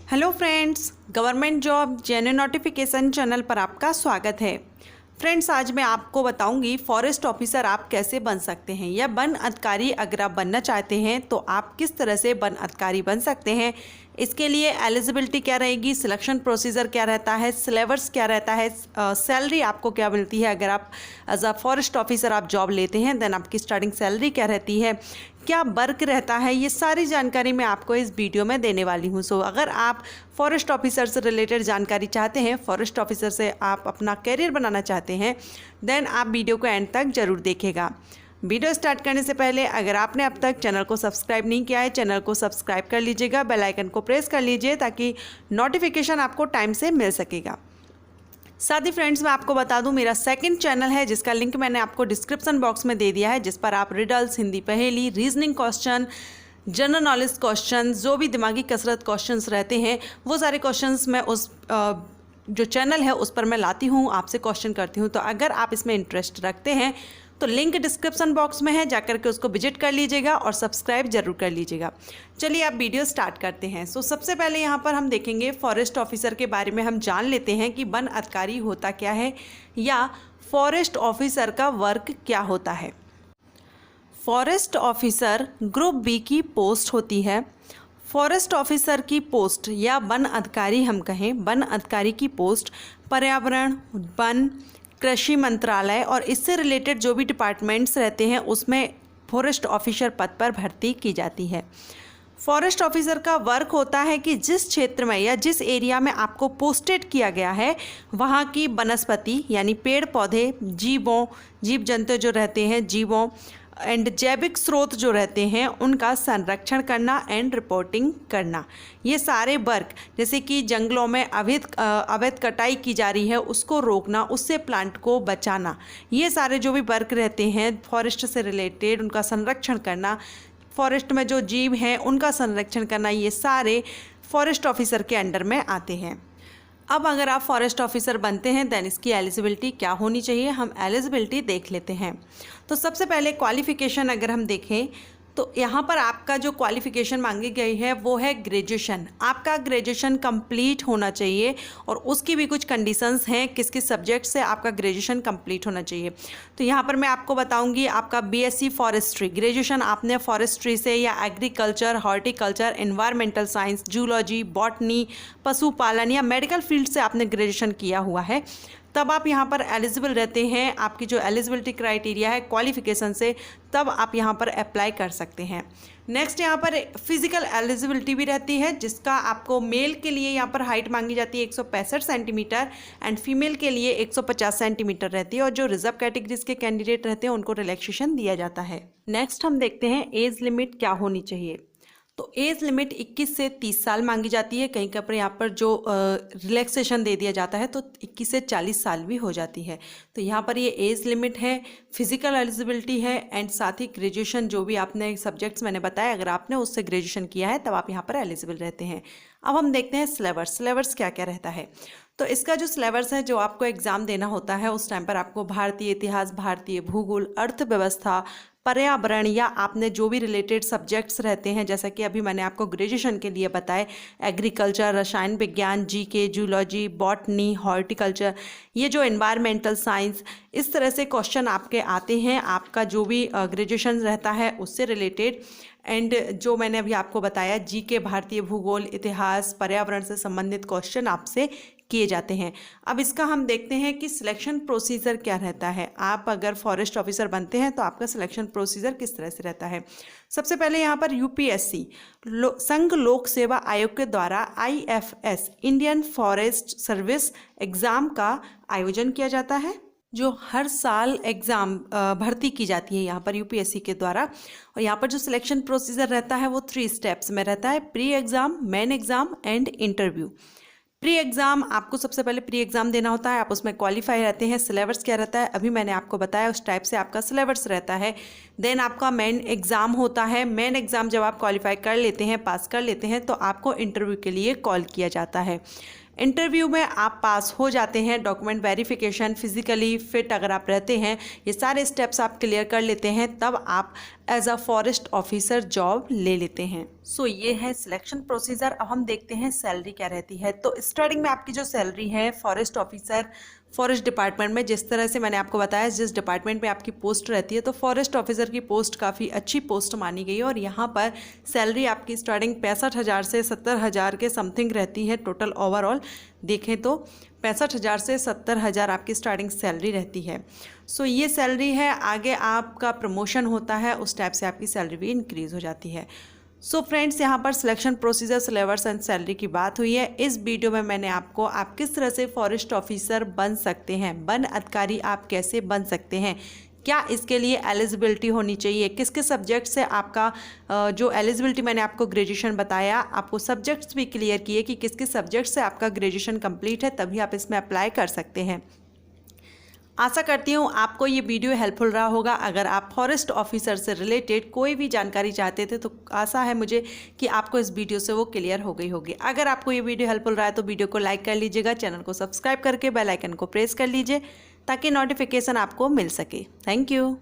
Hello friends, government job genuine notification channel पर आपका स्वागत है। फ्रेंड्स, आज मैं आपको बताऊंगी फॉरेस्ट ऑफिसर आप कैसे बन सकते हैं या वन अधिकारी अगर आप बनना चाहते हैं तो आप किस तरह से वन अधिकारी बन सकते हैं। इसके लिए एलिजिबिलिटी क्या रहेगी, सिलेक्शन प्रोसीजर क्या रहता है, सिलेबस क्या रहता है, सैलरी आपको क्या मिलती है अगर आप एज अ फॉरेस्ट ऑफिसर आप जॉब लेते हैं, देन आपकी स्टार्टिंग सैलरी क्या रहती है, क्या वर्क रहता है, ये सारी जानकारी मैं आपको इस वीडियो में देने वाली हूँ। सो अगर आप फॉरेस्ट ऑफिसर से रिलेटेड जानकारी चाहते हैं, फॉरेस्ट ऑफिसर से आप अपना करियर बनाना चाहते हैं, देन आप वीडियो को एंड तक ज़रूर देखिएगा। वीडियो स्टार्ट करने से पहले अगर आपने अब तक चैनल को सब्सक्राइब नहीं किया है, चैनल को सब्सक्राइब कर लीजिएगा, बेल आइकन को प्रेस कर लीजिए ताकि नोटिफिकेशन आपको टाइम से मिल सकेगा। साथ ही फ्रेंड्स, मैं आपको बता दूं मेरा सेकंड चैनल है जिसका लिंक मैंने आपको डिस्क्रिप्शन बॉक्स में दे दिया है, जिस पर आप रिडल्स, हिंदी पहेली, reasoning question, general knowledge question, जो भी दिमागी कसरत क्वेश्चंस रहते हैं वो सारे क्वेश्चंस मैं उस जो चैनल है उस पर मैं लाती हूँ, आपसे क्वेश्चन करती हूँ। तो अगर आप इसमें इंटरेस्ट रखते हैं तो लिंक डिस्क्रिप्शन बॉक्स में है, जाकर के उसको विजिट कर लीजिएगा और सब्सक्राइब जरूर कर लीजिएगा। चलिए आप वीडियो स्टार्ट करते हैं। सबसे पहले यहाँ पर हम देखेंगे फॉरेस्ट ऑफिसर के बारे में हम जान लेते हैं कि वन अधिकारी होता क्या है या फॉरेस्ट ऑफिसर का वर्क क्या होता है। फॉरेस्ट ऑफिसर ग्रुप बी की पोस्ट होती है। फॉरेस्ट ऑफिसर की पोस्ट या वन अधिकारी हम कहें, वन अधिकारी की पोस्ट पर्यावरण, वन, कृषि मंत्रालय और इससे रिलेटेड जो भी डिपार्टमेंट्स रहते हैं उसमें फॉरेस्ट ऑफिसर पद पर भर्ती की जाती है। फॉरेस्ट ऑफिसर का वर्क होता है कि जिस क्षेत्र में या जिस एरिया में आपको पोस्टेड किया गया है वहाँ की वनस्पति यानी पेड़ पौधे, जीव जंतु जो रहते हैं, जीवों एंड जैविक स्रोत जो रहते हैं उनका संरक्षण करना एंड रिपोर्टिंग करना। ये सारे वर्क, जैसे कि जंगलों में अवैध कटाई की जा रही है उसको रोकना, उससे प्लांट को बचाना, ये सारे जो भी वर्क रहते हैं फॉरेस्ट से रिलेटेड उनका संरक्षण करना, फॉरेस्ट में जो जीव हैं उनका संरक्षण करना, ये सारे फॉरेस्ट ऑफिसर के अंडर में आते हैं। अब अगर आप फॉरेस्ट ऑफिसर बनते हैं देन इसकी एलिजिबिलिटी क्या होनी चाहिए, हम एलिजिबिलिटी देख लेते हैं। तो सबसे पहले क्वालिफ़िकेशन अगर हम देखें तो यहाँ पर आपका जो क्वालिफ़िकेशन मांगी गई है वो है ग्रेजुएशन। आपका ग्रेजुएशन कंप्लीट होना चाहिए और उसकी भी कुछ कंडीशंस हैं किस किस सब्जेक्ट से आपका ग्रेजुएशन कंप्लीट होना चाहिए। तो यहाँ पर मैं आपको बताऊँगी, आपका बीएससी फॉरेस्ट्री ग्रेजुएशन आपने फॉरेस्ट्री से या agriculture, horticulture, environmental science, zoology, botany, पशुपालन या मेडिकल फील्ड से आपने ग्रेजुएशन किया हुआ है, तब आप यहाँ पर एलिजिबल रहते हैं। आपकी जो एलिजिबिलिटी क्राइटेरिया है क्वालिफिकेशन से, तब आप यहाँ पर अप्लाई कर सकते हैं। नेक्स्ट यहाँ पर फिजिकल एलिजिबिलिटी भी रहती है, जिसका आपको मेल के लिए यहाँ पर हाइट मांगी जाती है 165 सेंटीमीटर एंड फीमेल के लिए 150 सेंटीमीटर रहती है, और जो रिजर्व कैटेगरीज के कैंडिडेट रहते हैं उनको रिलैक्सेशन दिया जाता है। नेक्स्ट हम देखते हैं एज लिमिट क्या होनी चाहिए। तो एज लिमिट 21 से 30 साल मांगी जाती है। कहीं पर यहाँ पर जो रिलैक्सेशन दे दिया जाता है तो 21 से 40 साल भी हो जाती है। तो यहाँ पर ये एज लिमिट है, फिजिकल एलिजिबिलिटी है एंड साथ ही ग्रेजुएशन जो भी आपने सब्जेक्ट्स मैंने बताया अगर आपने उससे ग्रेजुएशन किया है तब आप यहाँ पर एलिजिबल रहते हैं। अब हम देखते हैं सिलेबस क्या क्या रहता है। तो इसका जो सिलेबस है, जो आपको एग्ज़ाम देना होता है उस टाइम पर आपको भारतीय इतिहास, भारतीय भूगोल, अर्थव्यवस्था, पर्यावरण या आपने जो भी रिलेटेड सब्जेक्ट्स रहते हैं, जैसा कि अभी मैंने आपको ग्रेजुएशन के लिए बताए, एग्रीकल्चर, रसायन विज्ञान, जीके, जूलॉजी, बॉटनी, हॉर्टिकल्चर, ये जो एनवायरमेंटल साइंस, इस तरह से क्वेश्चन आपके आते हैं आपका जो भी ग्रेजुएशन रहता है उससे रिलेटेड। एंड जो मैंने अभी आपको बताया जीके, भारतीय भूगोल, इतिहास, पर्यावरण से संबंधित क्वेश्चन आपसे किए जाते हैं। अब इसका हम देखते हैं कि सिलेक्शन प्रोसीजर क्या रहता है। आप अगर फॉरेस्ट ऑफिसर बनते हैं तो आपका सिलेक्शन प्रोसीजर किस तरह से रहता है। सबसे पहले यहाँ पर यूपीएससी संघ लोक सेवा आयोग के द्वारा IFS Indian forest service exam का आयोजन किया जाता है, जो हर साल एग्ज़ाम भर्ती की जाती है यहाँ पर यूपीएससी के द्वारा। और यहाँ पर जो सिलेक्शन प्रोसीजर रहता है वो 3 स्टेप्स में रहता है, pre exam, main exam and interview. Pre exam आपको सबसे पहले प्री एग्ज़ाम देना होता है, आप उसमें क्वालिफाई रहते हैं। सिलेबस क्या रहता है अभी मैंने आपको बताया, उस टाइप से आपका सिलेबस रहता है। देन आपका मेन एग्ज़ाम होता है। मेन एग्ज़ाम जब आप क्वालिफाई कर लेते हैं, पास कर लेते हैं, तो आपको इंटरव्यू के लिए कॉल किया जाता है। इंटरव्यू में आप पास हो जाते हैं, डॉक्यूमेंट वेरिफिकेशन, फिजिकली फिट अगर आप रहते हैं, ये सारे स्टेप्स आप क्लियर कर लेते हैं, तब आप as a forest officer job ले लेते हैं। सो ये है सिलेक्शन प्रोसीजर। अब हम देखते हैं सैलरी क्या रहती है। तो स्टार्टिंग में आपकी जो सैलरी है फॉरेस्ट ऑफिसर, फॉरेस्ट डिपार्टमेंट में, जिस तरह से मैंने आपको बताया जिस डिपार्टमेंट में आपकी पोस्ट रहती है, तो फॉरेस्ट ऑफिसर की पोस्ट काफ़ी अच्छी पोस्ट मानी गई है और यहाँ पर सैलरी आपकी स्टार्टिंग 65,000 से 70,000 के समथिंग रहती है। टोटल ओवरऑल देखें तो 65,000 से 70,000 आपकी स्टार्टिंग सैलरी रहती है। सो ये सैलरी है, आगे आपका प्रमोशन होता है उस टाइप से आपकी सैलरी भी इंक्रीज़ हो जाती है। सो फ्रेंड्स, यहाँ पर selection procedure, syllabus and salary की बात हुई है। इस वीडियो में मैंने आपको आप किस तरह से फॉरेस्ट ऑफिसर बन सकते हैं, वन अधिकारी आप कैसे बन सकते हैं, क्या इसके लिए एलिजिबिलिटी होनी चाहिए, किस किस सब्जेक्ट से आपका जो एलिजिबिलिटी मैंने आपको ग्रेजुएशन बताया, आपको सब्जेक्ट्स भी क्लियर किए कि किस किस सब्जेक्ट से आपका ग्रेजुएशन कंप्लीट है, तभी आप इसमें अप्लाई कर सकते हैं। आशा करती हूँ आपको ये वीडियो हेल्पफुल रहा होगा। अगर आप फॉरेस्ट ऑफिसर से रिलेटेड कोई भी जानकारी चाहते थे तो आशा है मुझे कि आपको इस वीडियो से वो क्लियर हो गई होगी। अगर आपको ये वीडियो हेल्पफुल रहा है तो वीडियो को लाइक कर लीजिएगा, चैनल को सब्सक्राइब करके बेल आइकन को प्रेस कर लीजिए ताकि नोटिफिकेशन आपको मिल सके। Thank you.